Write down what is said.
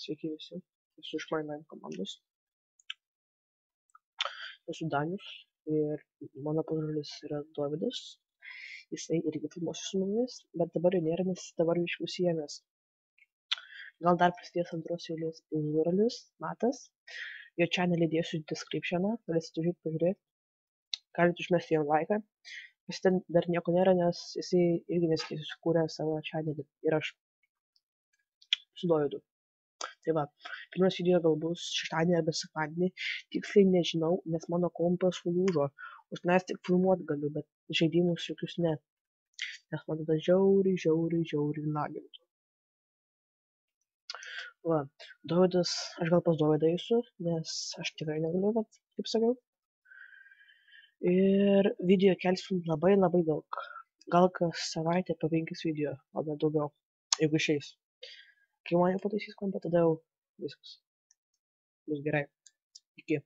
Sveiki visi, esu iš Mainline komandos, esu Danius ir mano pusbrolis yra Dovydas, jisai irgi filmuosis su mumis, bet dabar jo nėra, nes dabar biškį užsiėmęs. Gal dar prasidės antros eilės pusbrolis Matas, jo channelį dėsiu descriptioną, galėsite užeiti pažiūrėti, galite užmesti jam laiką, nes ten dar nieko nėra, nes jisai irgi neseniai susikūrė savo channelį ir aš su Dovydu. Tai va, pirmas video gal bus šeštadienį arba sekmadienį, tiksliai nežinau, nes mano kompas sulūžo, už tenais tik filmuot galiu, bet žaidimus jokius ne, nes man tada žiauriai lagintų. Va, Dovydas, aš gal pas Dovydą eisiu, nes aš tikrai negaliu, vat, kaip sakiau. Ir video kelsim labai daug, gal kas savaitę po 5 video, o net daugiau, jeigu išeis. Kai man jau pataisys kompą, tada jau viskas bus gerai. Iki.